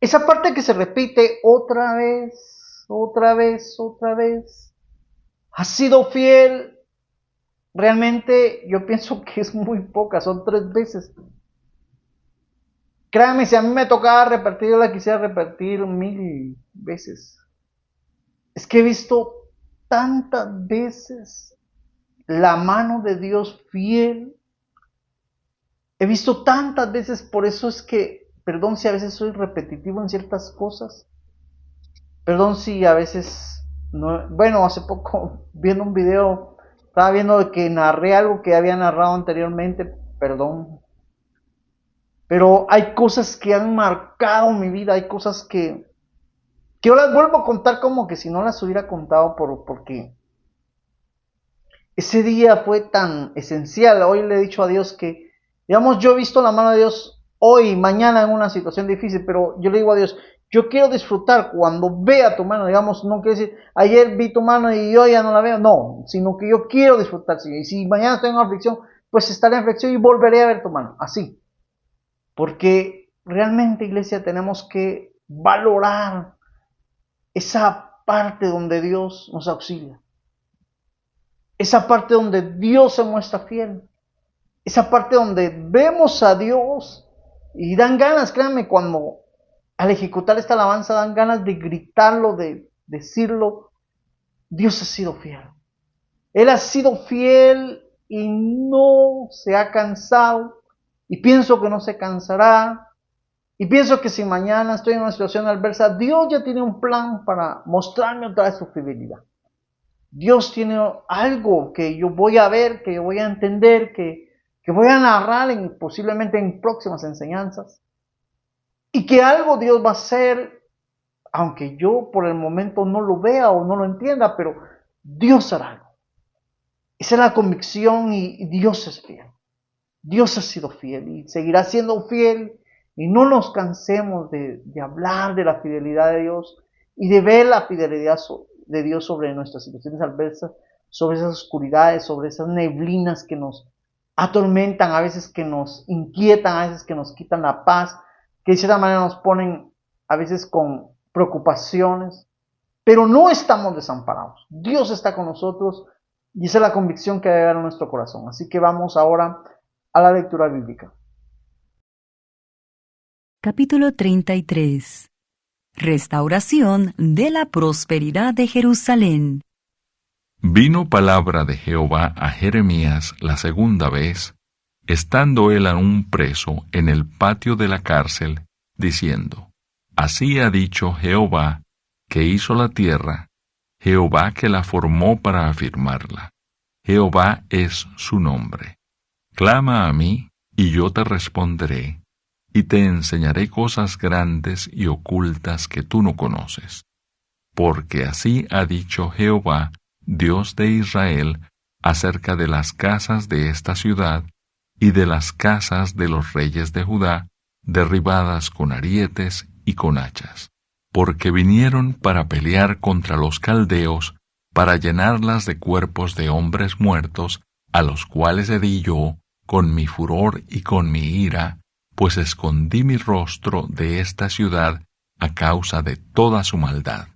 Esa parte que se repite otra vez, otra vez, otra vez. ¿Has sido fiel? Realmente yo pienso que es muy poca, son 3 veces. Créanme, si a mí me tocaba repetir, yo la quisiera repetir 1000 veces. Es que he visto tantas veces la mano de Dios fiel. He visto tantas veces, por eso es que, perdón si a veces soy repetitivo en ciertas cosas. Perdón si a veces, no, bueno, hace poco viendo un video, estaba viendo de que narré algo que había narrado anteriormente, perdón. Pero hay cosas que han marcado mi vida, hay cosas que yo las vuelvo a contar como que si no las hubiera contado porque ese día fue tan esencial. Hoy le he dicho a Dios que, digamos, yo he visto la mano de Dios hoy, mañana en una situación difícil, pero yo le digo a Dios, yo quiero disfrutar cuando vea tu mano, digamos, no quiere decir, ayer vi tu mano y yo ya no la veo, no, sino que yo quiero disfrutar, Señor. Y si mañana estoy en aflicción, pues estaré en aflicción y volveré a ver tu mano, así. Porque realmente, iglesia, tenemos que valorar esa parte donde Dios nos auxilia, esa parte donde Dios se muestra fiel, esa parte donde vemos a Dios y dan ganas, créanme, cuando al ejecutar esta alabanza dan ganas de gritarlo, de decirlo, Dios ha sido fiel. Él ha sido fiel y no se ha cansado y pienso que no se cansará. Y pienso que si mañana estoy en una situación adversa, Dios ya tiene un plan para mostrarme otra vez su fidelidad. Dios tiene algo que yo voy a ver, que yo voy a entender, que voy a narrar posiblemente en próximas enseñanzas. Y que algo Dios va a hacer, aunque yo por el momento no lo vea o no lo entienda, pero Dios hará algo. Esa es la convicción y Dios es fiel. Dios ha sido fiel y seguirá siendo fiel. Y no nos cansemos de hablar de la fidelidad de Dios y de ver la fidelidad de Dios sobre nuestras situaciones adversas, sobre esas oscuridades, sobre esas neblinas que nos atormentan, a veces que nos inquietan, a veces que nos quitan la paz, que de cierta manera nos ponen a veces con preocupaciones, pero no estamos desamparados. Dios está con nosotros y esa es la convicción que debe haber en nuestro corazón. Así que vamos ahora a la lectura bíblica. Capítulo 33. Restauración de la prosperidad de Jerusalén. Vino palabra de Jehová a Jeremías la segunda vez, estando él aún preso en el patio de la cárcel, diciendo: Así ha dicho Jehová, que hizo la tierra, Jehová que la formó para afirmarla. Jehová es su nombre. Clama a mí, y yo te responderé, y te enseñaré cosas grandes y ocultas que tú no conoces. Porque así ha dicho Jehová, Dios de Israel, acerca de las casas de esta ciudad y de las casas de los reyes de Judá, derribadas con arietes y con hachas, porque vinieron para pelear contra los caldeos, para llenarlas de cuerpos de hombres muertos, a los cuales herí yo con mi furor y con mi ira, pues escondí mi rostro de esta ciudad a causa de toda su maldad.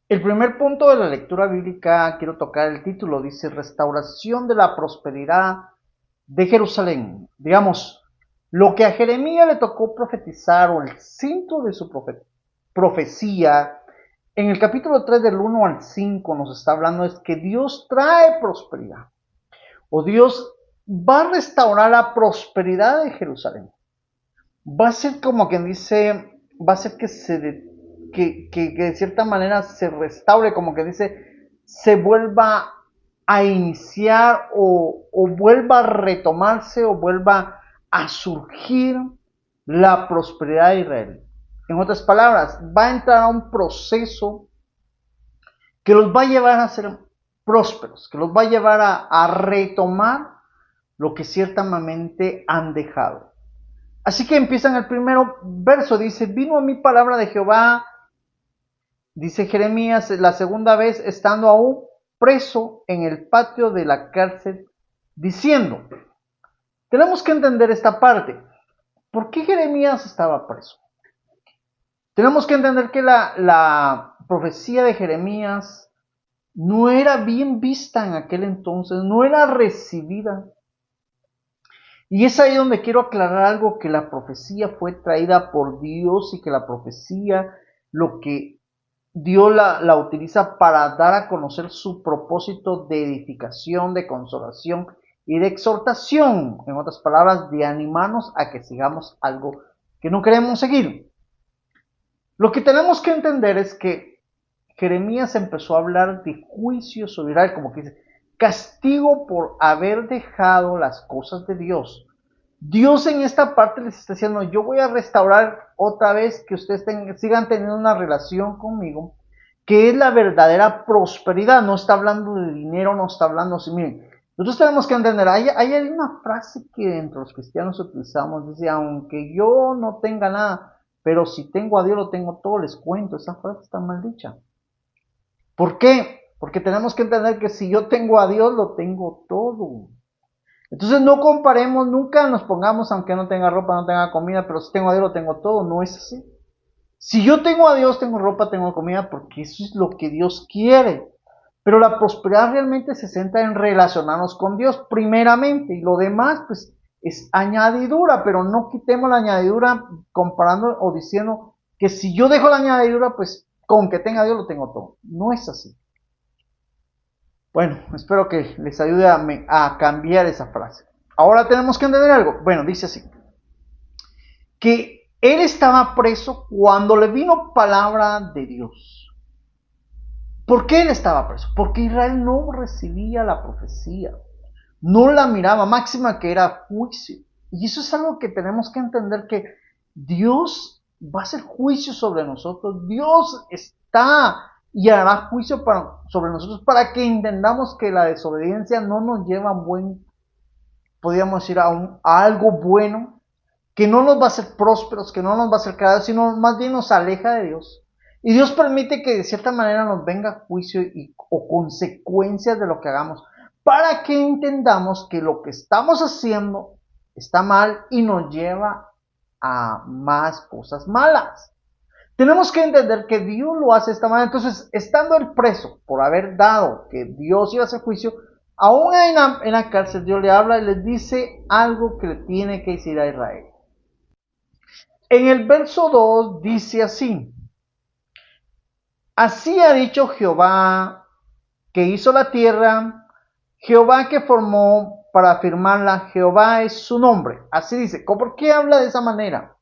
El primer punto de la lectura bíblica, quiero tocar el título, dice restauración de la prosperidad de Jerusalén. Digamos, lo que a Jeremías le tocó profetizar o el centro de su profecía, en el capítulo 3 del 1 al 5 nos está hablando es que Dios trae prosperidad o Dios va a restaurar la prosperidad de Jerusalén. Va a ser como quien dice, va a ser que que de cierta manera se restaure, como que dice, se vuelva a iniciar o vuelva a retomarse o vuelva a surgir la prosperidad de Israel. En otras palabras, va a entrar a un proceso que los va a llevar a ser prósperos, que los va a llevar a retomar lo que ciertamente han dejado. Así que empiezan el primero verso, dice, vino a mí palabra de Jehová, dice Jeremías, la segunda vez estando aún preso en el patio de la cárcel, diciendo, tenemos que entender esta parte, ¿por qué Jeremías estaba preso? Tenemos que entender que la profecía de Jeremías no era bien vista en aquel entonces, no era recibida. Y es ahí donde quiero aclarar algo, que la profecía fue traída por Dios y que la profecía, lo que Dios la utiliza para dar a conocer su propósito de edificación, de consolación y de exhortación. En otras palabras, de animarnos a que sigamos algo que no queremos seguir. Lo que tenemos que entender es que Jeremías empezó a hablar de juicio sobre Israel, como que dice, castigo por haber dejado las cosas de Dios. Dios en esta parte les está diciendo, yo voy a restaurar otra vez que ustedes sigan teniendo una relación conmigo, que es la verdadera prosperidad. No está hablando de dinero, no está hablando así. Miren, nosotros tenemos que entender, hay una frase que entre los cristianos utilizamos, dice, aunque yo no tenga nada, pero si tengo a Dios lo tengo todo, les cuento, esa frase está mal dicha. ¿Por qué? Porque tenemos que entender que si yo tengo a Dios, lo tengo todo. Entonces no comparemos, nunca nos pongamos, aunque no tenga ropa, no tenga comida, pero si tengo a Dios, lo tengo todo. No es así. Si yo tengo a Dios, tengo ropa, tengo comida, porque eso es lo que Dios quiere. Pero la prosperidad realmente se centra en relacionarnos con Dios primeramente, y lo demás pues es añadidura, pero no quitemos la añadidura comparando o diciendo que si yo dejo la añadidura, pues con que tenga Dios lo tengo todo. No es así. Bueno, espero que les ayude a cambiar esa frase. Ahora tenemos que entender algo. Bueno, dice así, que él estaba preso cuando le vino palabra de Dios. ¿Por qué él estaba preso? Porque Israel no recibía la profecía, no la miraba, máxima que era juicio. Y eso es algo que tenemos que entender, que Dios va a hacer juicio sobre nosotros. Dios está y hará juicio sobre nosotros para que entendamos que la desobediencia no nos lleva podríamos decir, a algo bueno, que no nos va a hacer prósperos, que no nos va a hacer creados, sino más bien nos aleja de Dios. Y Dios permite que de cierta manera nos venga juicio o consecuencias de lo que hagamos, para que entendamos que lo que estamos haciendo está mal y nos lleva a más cosas malas. Tenemos que entender que Dios lo hace de esta manera. Entonces, estando el preso por haber dado que Dios iba a hacer juicio, aún en la cárcel Dios le habla y le dice algo que le tiene que decir a Israel. En el verso 2 dice así: así ha dicho Jehová, que hizo la tierra, Jehová que formó para afirmarla, Jehová es su nombre. Así dice. ¿Por qué habla de esa manera?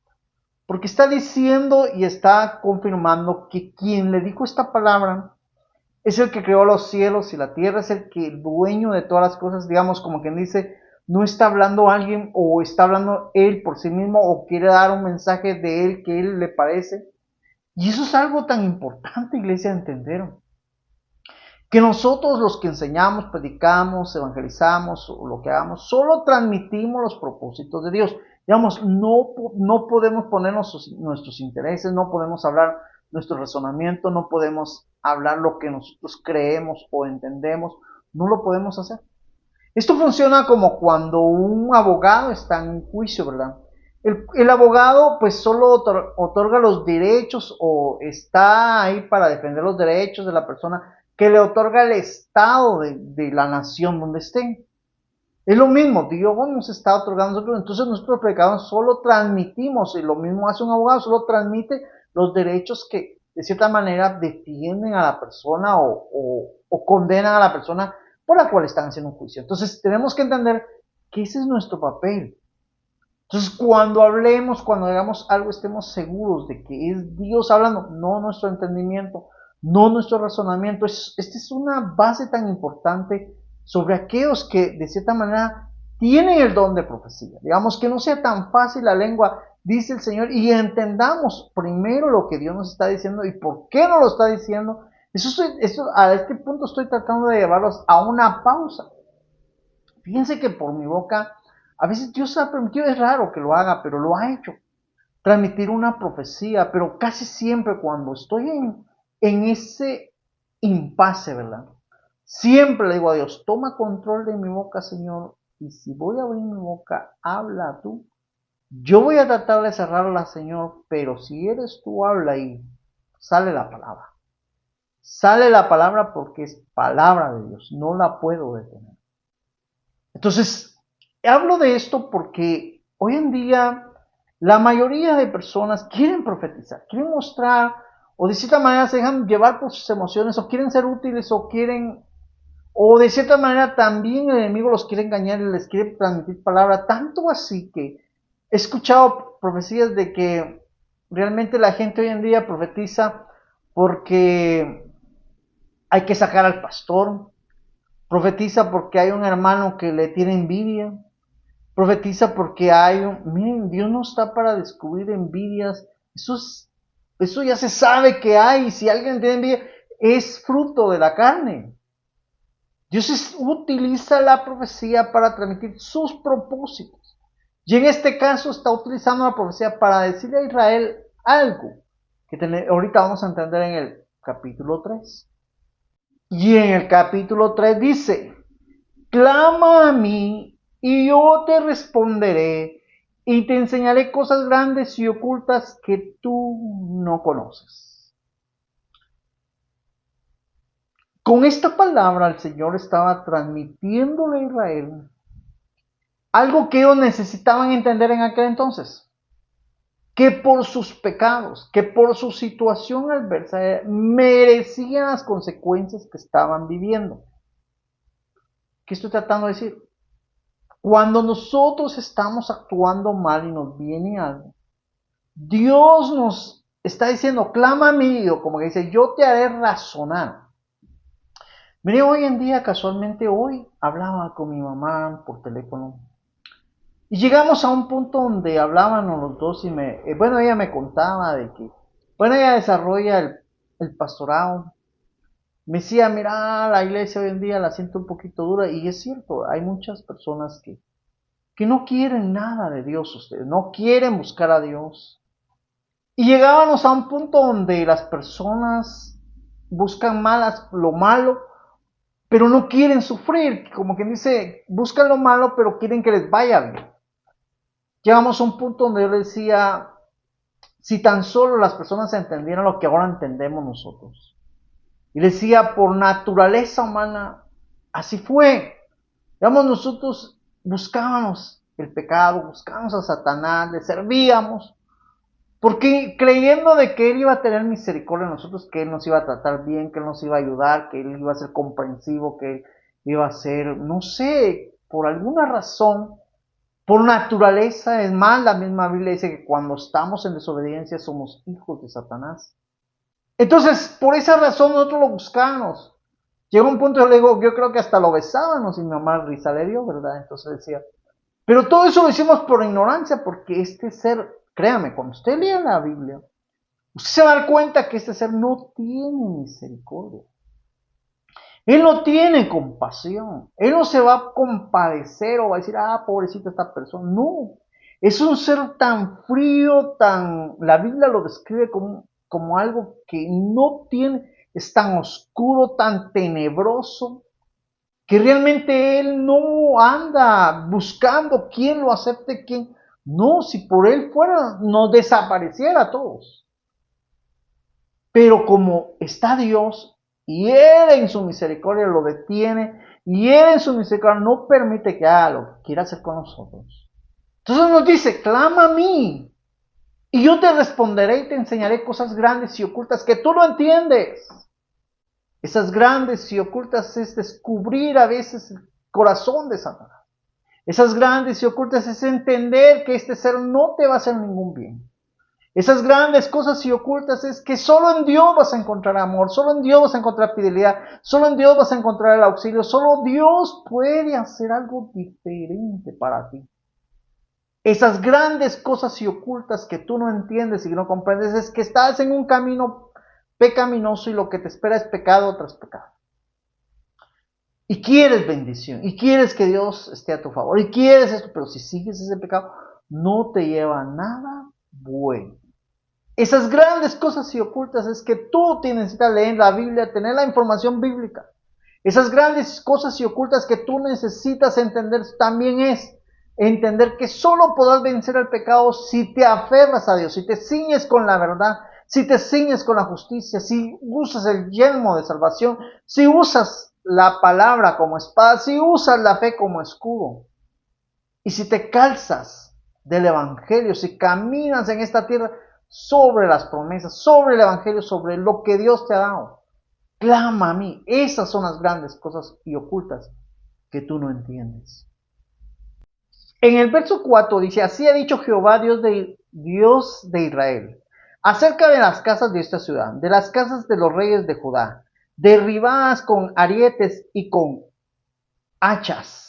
Porque está diciendo y está confirmando que quien le dijo esta palabra es el que creó los cielos y la tierra, es el que dueño de todas las cosas. Digamos, como quien dice, no está hablando alguien o está hablando él por sí mismo o quiere dar un mensaje de él que él le parece. Y eso es algo tan importante, iglesia, de entender. Que nosotros los que enseñamos, predicamos, evangelizamos o lo que hagamos, solo transmitimos los propósitos de Dios. Digamos, no podemos poner nuestros intereses, no podemos hablar nuestro razonamiento, no podemos hablar lo que nosotros creemos o entendemos, no lo podemos hacer. Esto funciona como cuando un abogado está en un juicio, ¿verdad? El abogado pues solo otorga los derechos o está ahí para defender los derechos de la persona que le otorga el estado de la nación donde estén. Es lo mismo, Dios nos está otorgando nosotros, entonces nosotros predicadores solo transmitimos, y lo mismo hace un abogado, solo transmite los derechos que de cierta manera defienden a la persona o condenan a la persona por la cual están haciendo un juicio. Entonces tenemos que entender que ese es nuestro papel. Entonces cuando hablemos, cuando hagamos algo, estemos seguros de que es Dios hablando, no nuestro entendimiento, no nuestro razonamiento. Esta es una base tan importante sobre aquellos que de cierta manera tienen el don de profecía. Digamos, que no sea tan fácil la lengua, dice el Señor, y entendamos primero lo que Dios nos está diciendo y por qué nos lo está diciendo. A este punto estoy tratando de llevarlos a una pausa. Fíjense que por mi boca, a veces Dios ha permitido, es raro que lo haga, pero lo ha hecho. Transmitir una profecía, pero casi siempre cuando estoy en ese impasse, ¿verdad? Siempre le digo a Dios, toma control de mi boca, Señor, y si voy a abrir mi boca, habla tú, Yo voy a tratar de cerrarla, Señor, pero si eres tú, habla y sale la palabra. Sale la palabra porque es palabra de Dios, no la puedo detener. Entonces, hablo de esto porque hoy en día la mayoría de personas quieren profetizar, quieren mostrar, o de cierta manera se dejan llevar por sus emociones, o quieren ser útiles, o de cierta manera también el enemigo los quiere engañar y les quiere transmitir palabra, tanto así que he escuchado profecías de que realmente la gente hoy en día profetiza porque hay que sacar al pastor, profetiza porque hay un hermano que le tiene envidia, profetiza porque miren, Dios no está para descubrir envidias, eso ya se sabe que hay, si alguien tiene envidia, es fruto de la carne. Dios utiliza la profecía para transmitir sus propósitos. Y en este caso está utilizando la profecía para decirle a Israel algo que ahorita vamos a entender en el capítulo 3. Y en el capítulo 3 dice, clama a mí y yo te responderé y te enseñaré cosas grandes y ocultas que tú no conoces. Con esta palabra el Señor estaba transmitiéndole a Israel algo que ellos necesitaban entender en aquel entonces. Que por sus pecados, que por su situación adversa, merecían las consecuencias que estaban viviendo. ¿Qué estoy tratando de decir? Cuando nosotros estamos actuando mal y nos viene algo, Dios nos está diciendo, clama a mí, o como que dice, yo te haré razonar. Mire, hoy en día, casualmente hoy, hablaba con mi mamá por teléfono. Y llegamos a un punto donde hablábamos los dos y ella me contaba de que, ella desarrolla el pastorado. Me decía, mira, la iglesia hoy en día la siento un poquito dura, y es cierto, hay muchas personas que no quieren nada de Dios, ustedes no quieren buscar a Dios. Y llegábamos a un punto donde las personas buscan lo malo, pero no quieren sufrir, como quien dice, buscan lo malo, pero quieren que les vaya bien. Llegamos a un punto donde yo le decía, si tan solo las personas entendieran lo que ahora entendemos nosotros. Y le decía, por naturaleza humana, así fue. Digamos, nosotros buscábamos el pecado, buscábamos a Satanás, le servíamos, porque creyendo de que Él iba a tener misericordia de nosotros, que Él nos iba a tratar bien, que Él nos iba a ayudar, que Él iba a ser comprensivo, que Él iba a ser, no sé, por alguna razón, por naturaleza. Es más, la misma Biblia dice que cuando estamos en desobediencia somos hijos de Satanás. Entonces, por esa razón nosotros lo buscamos. Llegó un punto, yo creo que hasta lo besábamos y mi mamá risa le dio, ¿verdad? Entonces decía, pero todo eso lo hicimos por ignorancia, porque este ser, créame, cuando usted lea la Biblia, usted se va a dar cuenta que este ser no tiene misericordia. Él no tiene compasión. Él no se va a compadecer o va a decir, pobrecita esta persona. No. Es un ser tan frío, la Biblia lo describe como algo que no tiene, es tan oscuro, tan tenebroso, que realmente Él no anda buscando quién lo acepte, quién. No, si por Él fuera, nos desapareciera a todos. Pero como está Dios, y Él en su misericordia lo detiene, y Él en su misericordia no permite que haga lo que quiera hacer con nosotros. Entonces nos dice, clama a mí, y yo te responderé y te enseñaré cosas grandes y ocultas que tú no entiendes. Esas grandes y ocultas es descubrir a veces el corazón de Satanás. Esas grandes y ocultas es entender que este ser no te va a hacer ningún bien. Esas grandes cosas y ocultas es que solo en Dios vas a encontrar amor, solo en Dios vas a encontrar fidelidad, solo en Dios vas a encontrar el auxilio, solo Dios puede hacer algo diferente para ti. Esas grandes cosas y ocultas que tú no entiendes y no comprendes es que estás en un camino pecaminoso y lo que te espera es pecado tras pecado. Y quieres bendición, y quieres que Dios esté a tu favor, y quieres esto, pero si sigues ese pecado, no te lleva a nada bueno. Esas grandes cosas y ocultas es que tú necesitas leer la Biblia, tener la información bíblica. Esas grandes cosas y ocultas que tú necesitas entender también es entender que solo podrás vencer el pecado si te aferras a Dios, si te ciñes con la verdad, si te ciñes con la justicia, si usas el yelmo de salvación, si usas la palabra como espada, si usas la fe como escudo, y si te calzas del evangelio, si caminas en esta tierra sobre las promesas, sobre el evangelio, sobre lo que Dios te ha dado. Clama a mí. Esas son las grandes cosas y ocultas que tú no entiendes. En el verso 4 dice, así ha dicho Jehová, Dios de Israel, acerca de las casas de esta ciudad, de las casas de los reyes de Judá, derribadas con arietes y con hachas.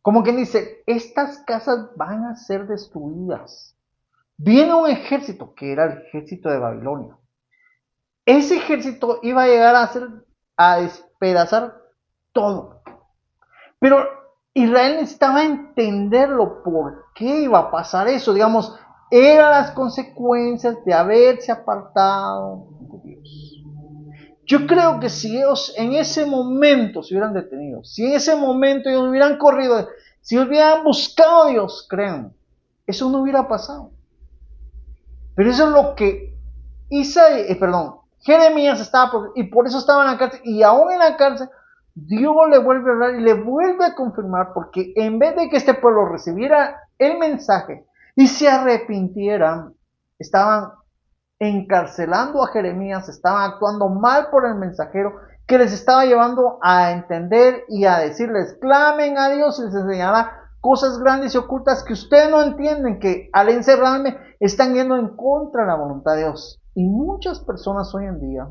Como quien dice, estas casas van a ser destruidas. Viene un ejército, que era el ejército de Babilonia. Ese ejército iba a llegar a despedazar todo. Pero Israel necesitaba entenderlo, por qué iba a pasar eso. Digamos, eran las consecuencias de haberse apartado de Dios. Yo creo que si ellos en ese momento se hubieran detenido, si en ese momento ellos hubieran corrido, si hubieran buscado a Dios, crean, eso no hubiera pasado. Pero eso es lo que Jeremías estaba, y por eso estaba en la cárcel, y aún en la cárcel, Dios le vuelve a hablar y le vuelve a confirmar, porque en vez de que este pueblo recibiera el mensaje y se arrepintieran, estaban encarcelando a Jeremías, estaban actuando mal por el mensajero que les estaba llevando a entender y a decirles, clamen a Dios y les enseñará cosas grandes y ocultas que ustedes no entienden, que al encerrarme están yendo en contra de la voluntad de Dios. Y muchas personas hoy en día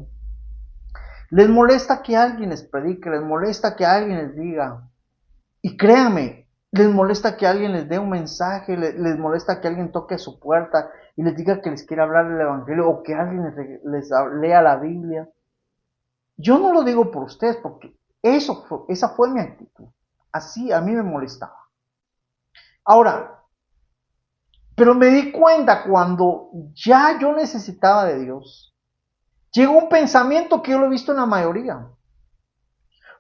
les molesta que alguien les predique, les molesta que alguien les diga, y créanme, les molesta que alguien les dé un mensaje, les molesta que alguien toque a su puerta y les diga que les quiere hablar del evangelio, o que alguien les lea la Biblia. Yo no lo digo por ustedes, porque esa fue mi actitud. Así a mí me molestaba. Ahora, pero me di cuenta cuando ya yo necesitaba de Dios, llegó un pensamiento que yo lo he visto en la mayoría.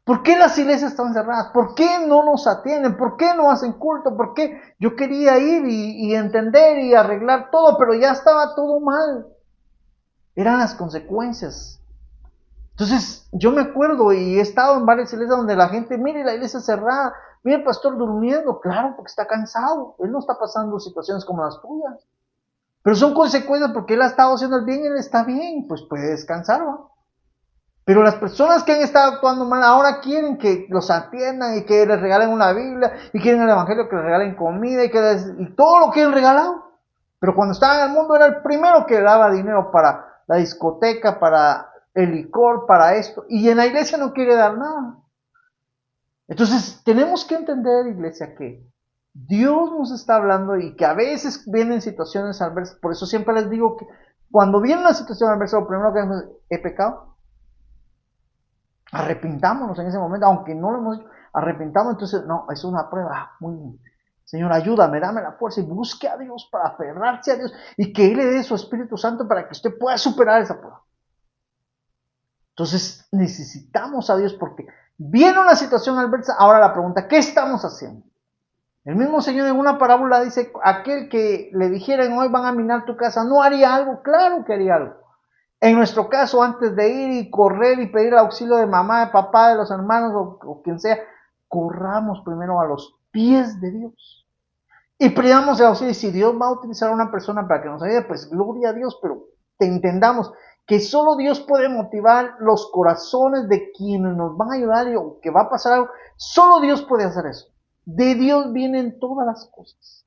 ¿Por qué las iglesias están cerradas? ¿Por qué no nos atienden? ¿Por qué no hacen culto? ¿Por qué? Yo quería ir y entender y arreglar todo, pero ya estaba todo mal. Eran las consecuencias. Entonces, yo me acuerdo y he estado en varias iglesias donde la gente, mire la iglesia cerrada, mire el pastor durmiendo, claro, porque está cansado. Él no está pasando situaciones como las tuyas. Pero son consecuencias porque él ha estado haciendo el bien y él está bien, pues puede descansar, ¿no? Pero las personas que han estado actuando mal ahora quieren que los atiendan y que les regalen una Biblia y quieren el evangelio, que les regalen comida y todo lo que han regalado. Pero cuando estaba en el mundo era el primero que daba dinero para la discoteca, para el licor, para esto. Y en la iglesia no quiere dar nada. Entonces tenemos que entender, iglesia, que Dios nos está hablando y que a veces vienen situaciones adversas. Por eso siempre les digo que cuando viene una situación adversa, lo primero que hacemos es, ¿he pecado? Arrepintámonos en ese momento, aunque no lo hemos hecho, arrepintamos. Entonces, no, es una pruba. Muy bien. Señor, ayúdame, dame la fuerza y busque a Dios para aferrarse a Dios y que Él le dé su Espíritu Santo para que usted pueda superar esa prueba. Entonces, necesitamos a Dios porque viene una situación adversa. Ahora la pregunta, ¿qué estamos haciendo? El mismo Señor en una parábola dice, aquel que le dijeran hoy van a minar tu casa, ¿no haría algo? Claro que haría algo. En nuestro caso, antes de ir y correr y pedir el auxilio de mamá, de papá, de los hermanos o quien sea, corramos primero a los pies de Dios. Y pidamos el auxilio. Y si Dios va a utilizar a una persona para que nos ayude, pues gloria a Dios, pero entendamos que solo Dios puede motivar los corazones de quienes nos van a ayudar o que va a pasar algo. Solo Dios puede hacer eso. De Dios vienen todas las cosas.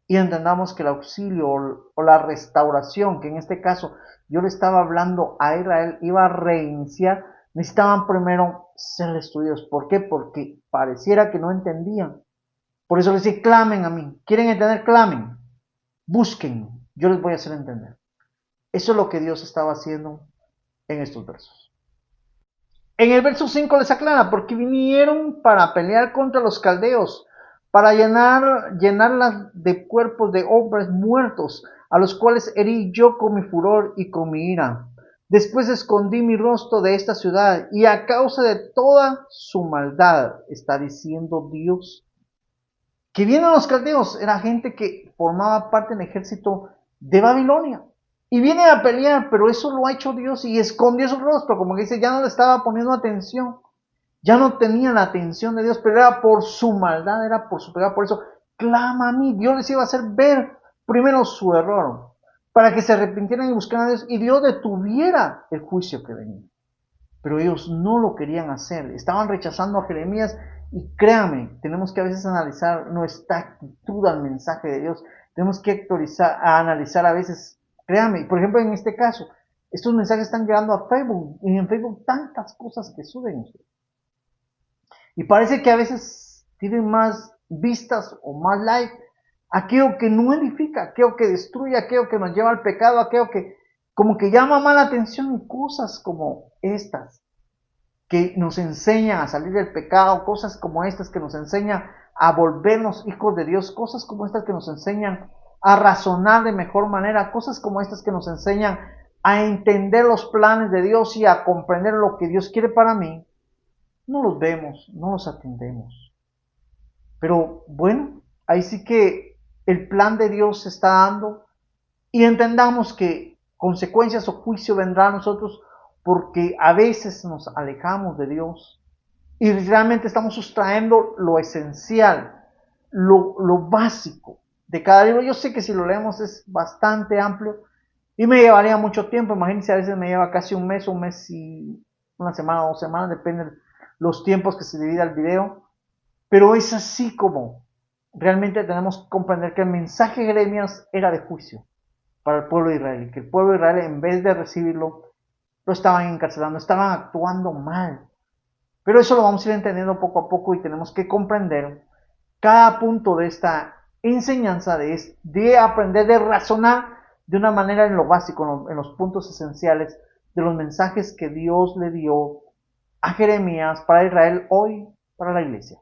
Y entendamos que el auxilio o la restauración, que en este caso yo le estaba hablando a Israel, iba a reiniciar, necesitaban primero ser destruidos. ¿Por qué? Porque pareciera que no entendían. Por eso les dice, clamen a mí. ¿Quieren entender? Clamen. Busquen. Yo les voy a hacer entender. Eso es lo que Dios estaba haciendo en estos versos. En el verso 5 les aclara, porque vinieron para pelear contra los caldeos, para llenarlas de cuerpos de hombres muertos, a los cuales herí yo con mi furor y con mi ira. Después escondí mi rostro de esta ciudad, y a causa de toda su maldad, está diciendo Dios. que vienen los caldeos, era gente que formaba parte del ejército de Babilonia. Y vienen a pelear, pero eso lo ha hecho Dios y escondió su rostro, como que dice, ya no le estaba poniendo atención. Ya no tenía la atención de Dios, pero era por su maldad, era por su pecado. Por eso, clama a mí. Dios les iba a hacer ver primero su error, para que se arrepintieran y buscaran a Dios, y Dios detuviera el juicio que venía. Pero ellos no lo querían hacer, estaban rechazando a Jeremías, y créame, tenemos que a veces analizar nuestra actitud al mensaje de Dios, tenemos que analizar a veces, créame, por ejemplo en este caso, estos mensajes están llegando a Facebook, y en Facebook tantas cosas que suben ustedes. Y parece que a veces tienen más vistas o más likes aquello que no edifica, aquello que destruye, aquello que nos lleva al pecado, aquello que como que llama más la atención, y cosas como estas que nos enseñan a salir del pecado, cosas como estas que nos enseñan a volvernos hijos de Dios, cosas como estas que nos enseñan a razonar de mejor manera, cosas como estas que nos enseñan a entender los planes de Dios y a comprender lo que Dios quiere para mí. No los vemos, no los atendemos. Pero bueno, ahí sí que el plan de Dios se está dando, y entendamos que consecuencias o juicio vendrá a nosotros porque a veces nos alejamos de Dios y realmente estamos sustrayendo lo esencial, lo básico de cada libro. Yo sé que si lo leemos es bastante amplio y me llevaría mucho tiempo. Imagínense, a veces me lleva casi un mes y una semana o 2 semanas, depende de los tiempos que se divida el video. Pero es así como realmente tenemos que comprender que el mensaje de Jeremías era de juicio para el pueblo de Israel, y que el pueblo de Israel, en vez de recibirlo, lo estaban encarcelando, estaban actuando mal. Pero eso lo vamos a ir entendiendo poco a poco, y tenemos que comprender cada punto de esta enseñanza, de aprender, de razonar de una manera en lo básico, en los puntos esenciales de los mensajes que Dios le dio a Jeremías para Israel, hoy para la iglesia.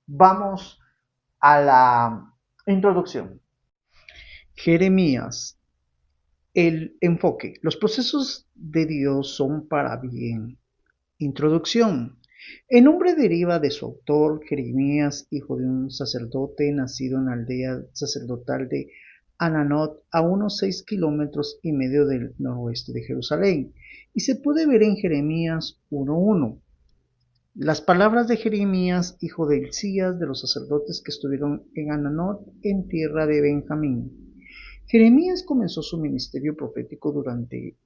Vamos a la introducción. Jeremías. El enfoque. Los procesos de Dios son para bien. Introducción. El nombre deriva de su autor, Jeremías, hijo de un sacerdote nacido en la aldea sacerdotal de Ananot, a unos 6,5 kilómetros del noroeste de Jerusalén, y se puede ver en Jeremías 1:1. Las palabras de Jeremías, hijo de Hilcías, de los sacerdotes que estuvieron en Ananot, en tierra de Benjamín. Jeremías comenzó su ministerio profético durante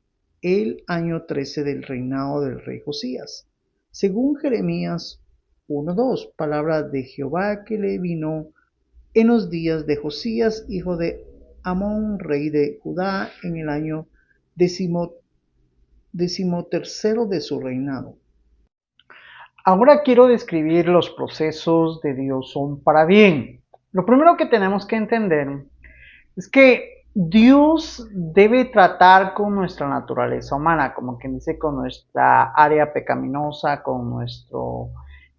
el año 13 del reinado del rey Josías. Según Jeremías 1:2, palabra de Jehová que le vino en los días de Josías, hijo de Amón, rey de Judá, en el año 13º de su reinado. Ahora quiero describir los procesos de Dios son para bien. Lo primero que tenemos que entender es que Dios debe tratar con nuestra naturaleza humana, como quien dice, con nuestra área pecaminosa, con nuestro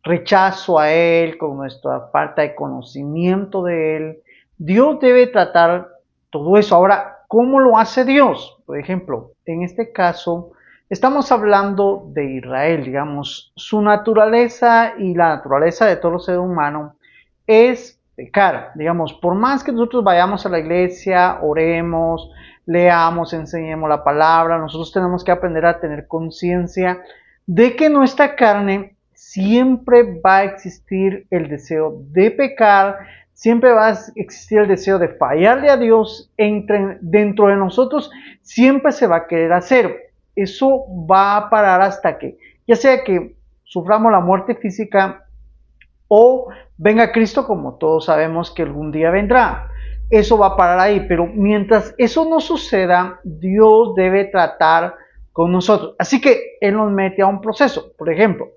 rechazo a Él, con nuestra falta de conocimiento de Él. Dios debe tratar todo eso. Ahora, ¿cómo lo hace Dios? Por ejemplo, en este caso, estamos hablando de Israel, digamos, su naturaleza y la naturaleza de todo ser humano es pecar, digamos, por más que nosotros vayamos a la iglesia, oremos, leamos, enseñemos la palabra, nosotros tenemos que aprender a tener conciencia de que en nuestra carne siempre va a existir el deseo de pecar, siempre va a existir el deseo de fallarle a Dios, dentro de nosotros siempre se va a querer hacer. Eso va a parar hasta que, ya sea que suframos la muerte física o venga Cristo, como todos sabemos que algún día vendrá. Eso va a parar ahí, pero mientras eso no suceda, Dios debe tratar con nosotros. Así que Él nos mete a un proceso. Por ejemplo,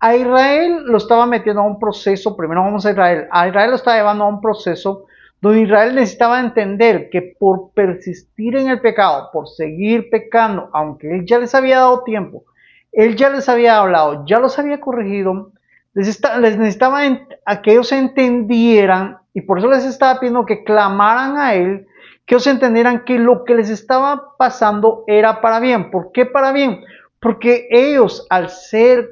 a Israel lo estaba metiendo a un proceso, primero vamos a Israel lo estaba llevando a un proceso donde Israel necesitaba entender que por persistir en el pecado, por seguir pecando, aunque Él ya les había dado tiempo, Él ya les había hablado, ya los había corregido, les necesitaba a que ellos entendieran, y por eso les estaba pidiendo que clamaran a Él, que ellos entendieran que lo que les estaba pasando era para bien. ¿Por qué para bien? Porque ellos, al ser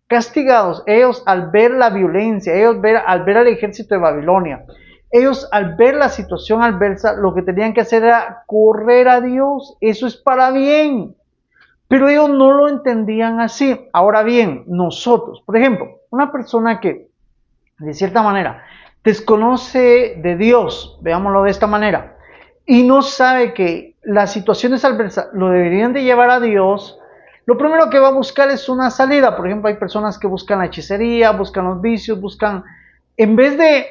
castigados, ellos al ver la violencia, al ver al ejército de Babilonia, ellos al ver la situación adversa, lo que tenían que hacer era correr a Dios. Eso es para bien. Pero ellos no lo entendían así. Ahora bien, nosotros, por ejemplo, una persona que de cierta manera desconoce de Dios, veámoslo de esta manera, y no sabe que las situaciones adversas lo deberían de llevar a Dios, lo primero que va a buscar es una salida. Por ejemplo, hay personas que buscan la hechicería, buscan los vicios, en vez de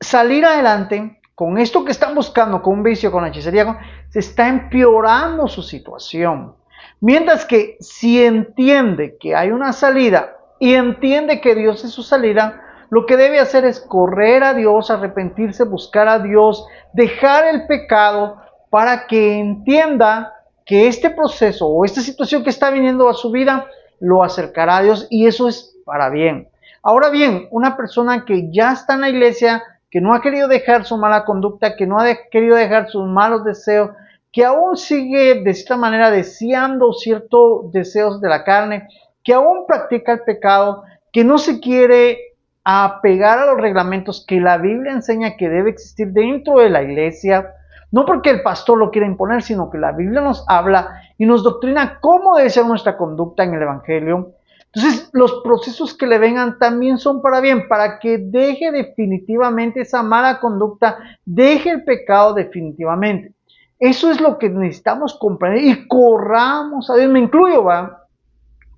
salir adelante con esto que están buscando, con un vicio, con la hechicería, se está empeorando su situación. Mientras que si entiende que hay una salida y entiende que Dios es su salida, lo que debe hacer es correr a Dios, arrepentirse, buscar a Dios, dejar el pecado para que entienda que este proceso o esta situación que está viniendo a su vida lo acercará a Dios, y eso es para bien. Ahora bien, una persona que ya está en la iglesia, que no ha querido dejar su mala conducta, que no ha querido dejar sus malos deseos, que aún sigue de cierta manera deseando ciertos deseos de la carne, que aún practica el pecado, que no se quiere apegar a los reglamentos que la Biblia enseña que debe existir dentro de la iglesia, no porque el pastor lo quiera imponer, sino que la Biblia nos habla y nos doctrina cómo debe ser nuestra conducta en el Evangelio. Entonces, los procesos que le vengan también son para bien, para que deje definitivamente esa mala conducta, deje el pecado definitivamente. Eso es lo que necesitamos comprender y corramos a Dios. Me incluyo, ¿va?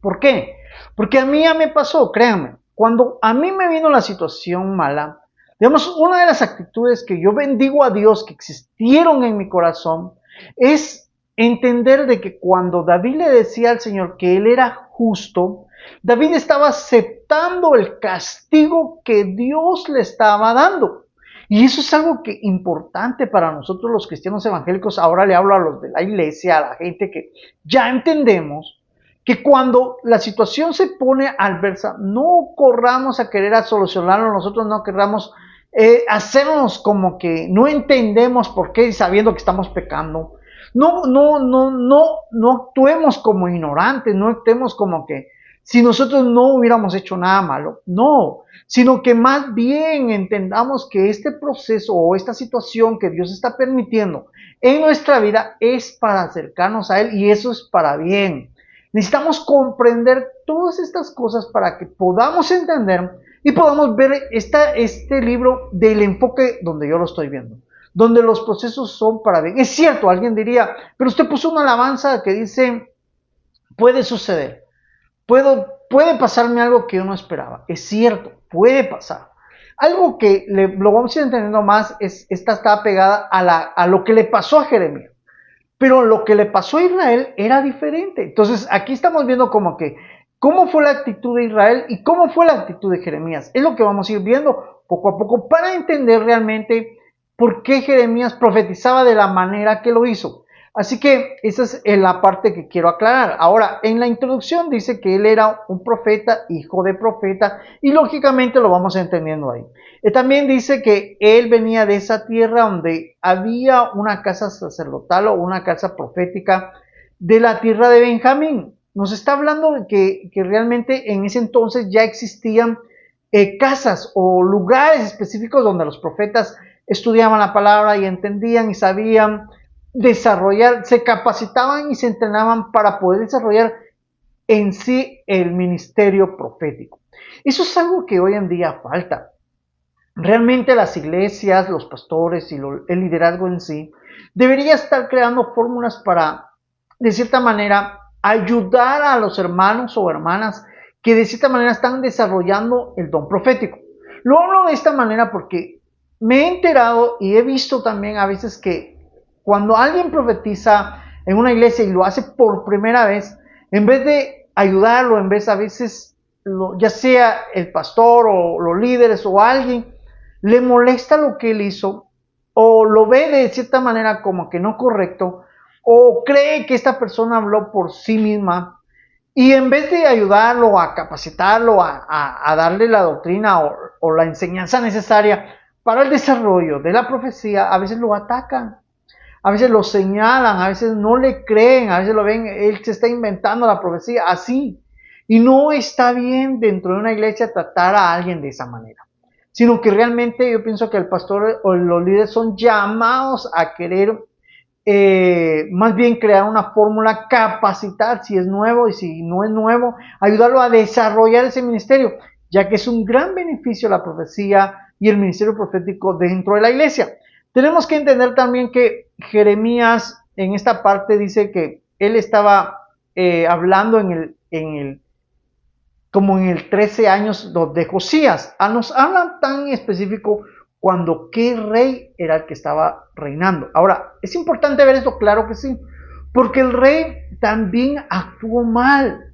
¿Por qué? Porque a mí ya me pasó, créanme. Cuando a mí me vino la situación mala, digamos, una de las actitudes que yo bendigo a Dios que existieron en mi corazón es entender de que cuando David le decía al Señor que él era justo, David estaba aceptando el castigo que Dios le estaba dando. Y eso es algo que importante para nosotros los cristianos evangélicos. Ahora le hablo a los de la iglesia, a la gente que ya entendemos que cuando la situación se pone adversa, no corramos a querer a solucionarlo nosotros, no querramos hacernos como que no entendemos por qué, sabiendo que estamos pecando. No actuemos como ignorantes, no actuemos como que si nosotros no hubiéramos hecho nada malo, no, sino que más bien entendamos que este proceso o esta situación que Dios está permitiendo en nuestra vida es para acercarnos a Él, y eso es para bien. Necesitamos comprender todas estas cosas para que podamos entender y podamos ver este libro del enfoque donde yo lo estoy viendo, donde los procesos son para bien. Es cierto, alguien diría, pero usted puso una alabanza que dice, puede suceder. Puede pasarme algo que yo no esperaba. Es cierto, puede pasar. Algo que lo vamos a ir entendiendo más esta está pegada a lo que le pasó a Jeremías. Pero lo que le pasó a Israel era diferente. Entonces aquí estamos viendo como que cómo fue la actitud de Israel y cómo fue la actitud de Jeremías. Es lo que vamos a ir viendo poco a poco para entender realmente por qué Jeremías profetizaba de la manera que lo hizo. Así que esa es la parte que quiero aclarar. Ahora, en la introducción dice que él era un profeta, hijo de profeta, y lógicamente lo vamos entendiendo ahí. También dice que él venía de esa tierra donde había una casa sacerdotal o una casa profética de la tierra de Benjamín. Nos está hablando de que realmente en ese entonces ya existían casas o lugares específicos donde los profetas estudiaban la palabra y entendían y sabían desarrollar, se capacitaban y se entrenaban para poder desarrollar en sí el ministerio profético. Eso es algo que hoy en día falta. Realmente las iglesias, los pastores y el liderazgo en sí debería estar creando fórmulas para, de cierta manera, ayudar a los hermanos o hermanas que de cierta manera están desarrollando el don profético. Lo hablo de esta manera porque me he enterado y he visto también a veces que cuando alguien profetiza en una iglesia y lo hace por primera vez, en vez de ayudarlo, en vez a veces, ya sea el pastor o los líderes o alguien, le molesta lo que él hizo o lo ve de cierta manera como que no correcto o cree que esta persona habló por sí misma, y en vez de ayudarlo, a capacitarlo, a darle la doctrina o la enseñanza necesaria para el desarrollo de la profecía, a veces lo atacan. A veces lo señalan, a veces no le creen, a veces lo ven, él se está inventando la profecía, así. Y no está bien dentro de una iglesia tratar a alguien de esa manera, sino que realmente yo pienso que el pastor o los líderes son llamados a querer más bien crear una fórmula, capacitar si es nuevo y si no es nuevo, ayudarlo a desarrollar ese ministerio, ya que es un gran beneficio la profecía y el ministerio profético dentro de la iglesia. Tenemos que entender también que Jeremías en esta parte dice que él estaba hablando como en el 13 años de Josías. Nos habla tan específico cuando qué rey era el que estaba reinando. Ahora, es importante ver esto, claro que sí, porque el rey también actuó mal.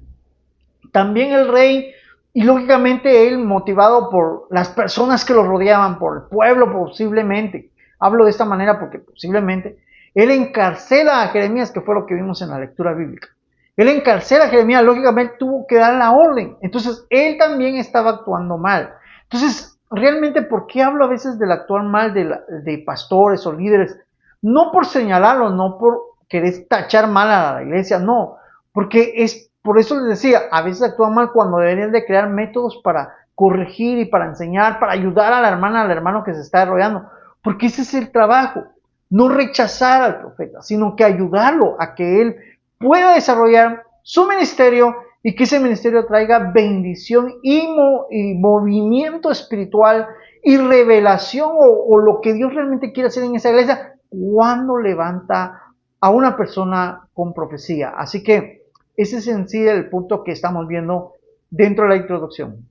También el rey, y lógicamente él, motivado por las personas que lo rodeaban, por el pueblo posiblemente, hablo de esta manera porque posiblemente, él encarcela a Jeremías, que fue lo que vimos en la lectura bíblica. Él encarcela a Jeremías, lógicamente tuvo que dar la orden. Entonces, él también estaba actuando mal. Entonces, realmente, ¿por qué hablo a veces del actuar mal de pastores o líderes? No por señalarlos, no por querer tachar mal a la iglesia, no. Porque es, por eso les decía, a veces actúan mal cuando deberían de crear métodos para corregir y para enseñar, para ayudar a la hermana, al hermano que se está desarrollando. Porque ese es el trabajo. No rechazar al profeta, sino que ayudarlo a que él pueda desarrollar su ministerio y que ese ministerio traiga bendición y movimiento espiritual y revelación o lo que Dios realmente quiere hacer en esa iglesia cuando levanta a una persona con profecía. Así que ese es en sí el punto que estamos viendo dentro de la introducción.